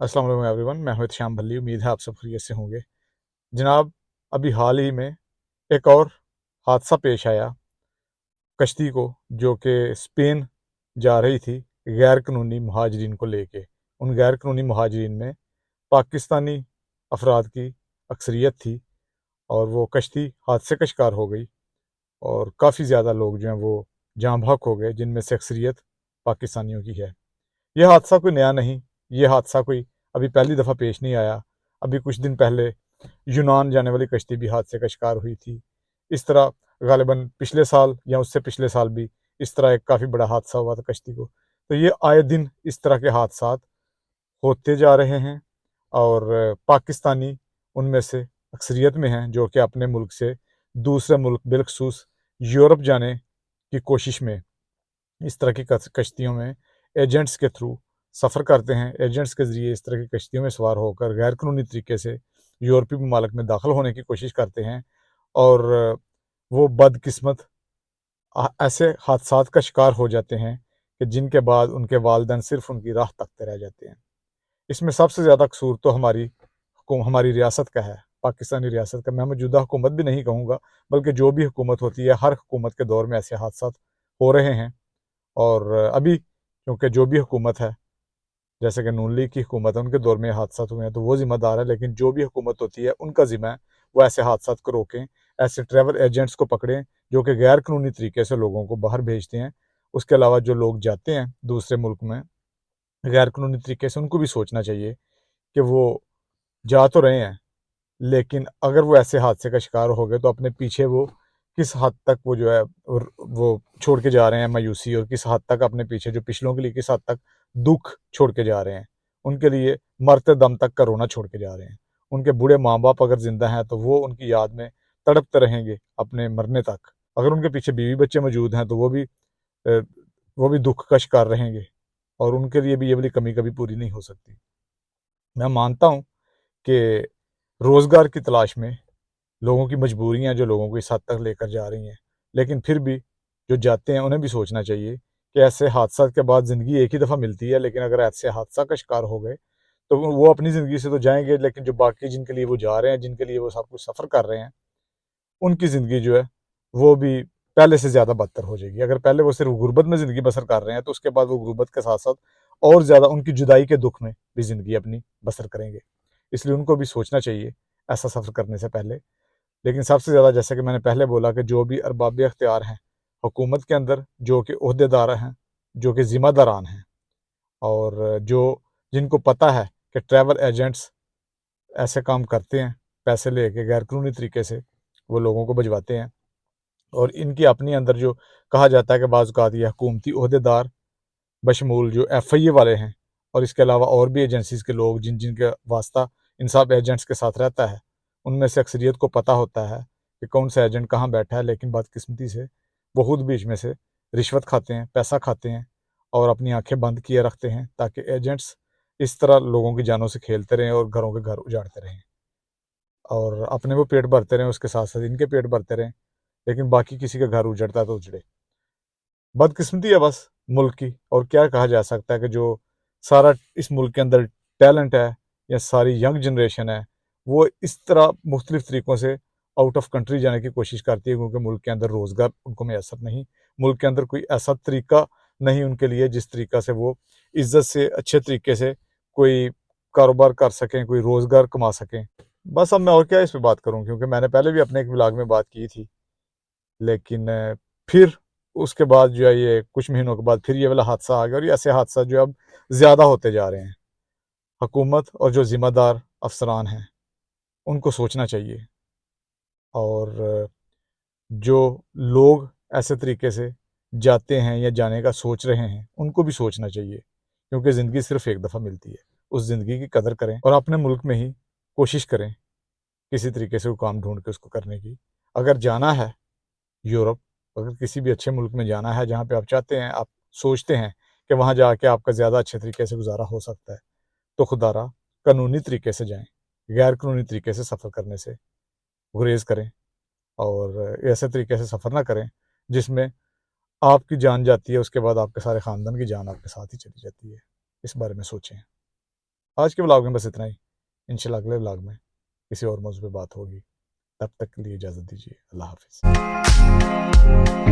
अस्सलाम वालेकुम एवरीवन, मैं हूं श्याम भल्ली। उम्मीद है आप सब खैरियत से होंगे। जनाब, अभी हाल ही में एक और हादसा पेश आया कश्ती को, जो कि स्पेन जा रही थी गैर कानूनी महाजरीन को लेके। उन गैर कानूनी महाजरीन में पाकिस्तानी अफराद की अक्सरियत थी और वो कश्ती हादसे का शिकार हो गई और काफ़ी ज़्यादा लोग जो हैं वो जाँ बहक हो गए, जिनमें से अक्सरियत पाकिस्तानियों की है। यह हादसा कोई नया नहीं, ये हादसा कोई अभी पहली दफ़ा पेश नहीं आया। अभी कुछ दिन पहले यूनान जाने वाली कश्ती भी हादसे का शिकार हुई थी। इस तरह गालिबन पिछले साल या उससे पिछले साल भी इस तरह एक काफ़ी बड़ा हादसा हुआ था कश्ती को। तो ये आए दिन इस तरह के हादसात होते जा रहे हैं और पाकिस्तानी उनमें से अक्सरियत में हैं, जो कि अपने मुल्क से दूसरे मुल्क बिलखसूस यूरोप जाने की कोशिश में इस तरह की कश्तियों में एजेंट्स के थ्रू सफ़र करते हैं। एजेंट्स के ज़रिए इस तरह की कश्तियों में सवार होकर गैर कानूनी तरीके से यूरोपीय ममालिक में दाखिल होने की कोशिश करते हैं और वो बदकिस्मत ऐसे हादसात का शिकार हो जाते हैं कि जिनके बाद उनके वालिदैन सिर्फ उनकी राह तकते रह जाते हैं। इसमें सबसे ज़्यादा कसूर तो हमारी रियासत का है, पाकिस्तानी रियासत का। मैं मौजूदा हुकूमत भी नहीं कहूँगा, बल्कि जो भी हुकूमत होती है, हर हुकूमत के दौर में ऐसे हादसा हो रहे हैं। और अभी क्योंकि जो भी हुकूमत है, जैसे कि नून लीग की हुकूमत है, उनके दौर में हादसा हुए हैं तो वो ज़िम्मेदार है, लेकिन जो भी हुकूमत होती है उनका ज़िम्मा है वो ऐसे हादसा को रोकें, ऐसे ट्रैवल एजेंट्स को पकड़ें जो कि गैर कानूनी तरीके से लोगों को बाहर भेजते हैं। उसके अलावा जो लोग जाते हैं दूसरे मुल्क में गैर कानूनी तरीके से, उनको भी सोचना चाहिए कि वो जा तो रहे हैं, लेकिन अगर वो ऐसे हादसे का शिकार हो गए तो अपने पीछे वो किस हद तक वो जो है वो छोड़ के जा रहे हैं मायूसी, और किस हद तक अपने पीछे जो पिछलों के लिए किस हद तक दुख छोड़ के जा रहे हैं। उनके लिए मरते दम तक का रोना छोड़ के जा रहे हैं। उनके बूढ़े माँ बाप अगर जिंदा हैं तो वो उनकी याद में तड़पते रहेंगे अपने मरने तक। अगर उनके पीछे बीवी बच्चे मौजूद हैं तो वो भी दुख का शिकार रहेंगे और उनके लिए भी ये वाली कमी कभी पूरी नहीं हो सकती। मैं मानता हूँ कि रोज़गार की तलाश में लोगों की मजबूरियाँ जो लोगों को इस हद तक लेकर जा रही हैं, लेकिन फिर भी जो जाते हैं उन्हें भी सोचना चाहिए कि ऐसे हादसा के बाद ज़िंदगी एक ही दफ़ा मिलती है, लेकिन अगर ऐसे हादसा का शिकार हो गए तो वो अपनी ज़िंदगी से तो जाएंगे, लेकिन जो बाकी जिनके लिए वो जा रहे हैं, जिनके लिए वो सब कुछ सफ़र कर रहे हैं, उनकी ज़िंदगी जो है वो भी पहले से ज़्यादा बदतर हो जाएगी। अगर पहले वो सिर्फ गुर्बत में ज़िंदगी बसर कर रहे हैं तो उसके बाद वो गुर्बत के साथ साथ और ज़्यादा उनकी जुदाई के दुख में भी ज़िंदगी अपनी बसर करेंगे। इसलिए उनको भी सोचना चाहिए ऐसा सफ़र करने से पहले। लेकिन सबसे ज़्यादा, जैसे कि मैंने पहले बोला, कि जो भी अरबाब इख्तियार हैं हुकूमत के अंदर, जो कि ओहदेदार हैं, जो कि ज़िम्मेदारान हैं, और जिनको पता है कि ट्रैवल एजेंट्स ऐसे काम करते हैं, पैसे लेके गैर कानूनी तरीके से वो लोगों को भिजवाते हैं, और इनकी अपनी अंदर जो कहा जाता है कि बाज़ औक़ात ये हुकूमती ओहदेदार बशमूल जो FIA वाले हैं और इसके अलावा और भी एजेंसीज़ के लोग जिनका वास्ता इन सब एजेंट्स के साथ रहता है, उनमें से अक्सरियत को पता होता है कि कौन सा एजेंट कहाँ बैठा है, लेकिन बदकिस्मती से वो खुद बीच में से रिश्वत खाते हैं, पैसा खाते हैं और अपनी आंखें बंद किए रखते हैं ताकि एजेंट्स इस तरह लोगों की जानों से खेलते रहें और घरों के घर उजाड़ते रहें और अपने वो पेट भरते रहें, उसके साथ साथ इनके पेट भरते रहें, लेकिन बाकी किसी का घर उजड़ता है तो उजड़े। बदकिस्मती है बस मुल्क की, और क्या कहा जा सकता है कि जो सारा इस मुल्क के अंदर टैलेंट है या सारी यंग जनरेशन है, वो इस तरह मुख्तलिफ तरीक़ों से आउट ऑफ कंट्री जाने की कोशिश करती है, क्योंकि मुल्क के अंदर रोज़गार उनको मैसर नहीं, मुल्क के अंदर कोई ऐसा तरीका नहीं उनके लिए जिस तरीक़ा से वो इज़्ज़त से अच्छे तरीके से कोई कारोबार कर सकें, कोई रोज़गार कमा सकें। बस अब मैं और क्या इस पे बात करूँ, क्योंकि मैंने पहले भी अपने एक व्लॉग में बात की थी, लेकिन फिर उसके बाद जो है ये कुछ महीनों के बाद फिर ये वाला हादसा आ गया, और ये ऐसे हादसा जो अब ज़्यादा होते जा रहे हैं। हुकूमत और जो ज़िम्मेदार अफसरान हैं उनको सोचना चाहिए, और जो लोग ऐसे तरीके से जाते हैं या जाने का सोच रहे हैं उनको भी सोचना चाहिए, क्योंकि ज़िंदगी सिर्फ एक दफ़ा मिलती है। उस ज़िंदगी की कदर करें और अपने मुल्क में ही कोशिश करें किसी तरीके से वो काम ढूंढ के उसको करने की। अगर जाना है यूरोप, अगर किसी भी अच्छे मुल्क में जाना है जहाँ पे आप चाहते हैं, आप सोचते हैं कि वहाँ जाके आपका ज़्यादा अच्छे तरीके से गुजारा हो सकता है, तो खुदारा कानूनी तरीके से जाएँ। गैर कानूनी तरीके से सफ़र करने से गुरेज़ करें, और ऐसे तरीके से सफ़र ना करें जिसमें आपकी जान जाती है, उसके बाद आपके सारे ख़ानदान की जान आपके साथ ही चली जाती है। इस बारे में सोचें। آج کے व्लॉग में बस इतना ही। इंशाल्लाह अगले व्लॉग में किसी और मौजूद पे बात होगी। तब तक के लिए इजाज़त दीजिए। अल्लाह हाफ़िज़।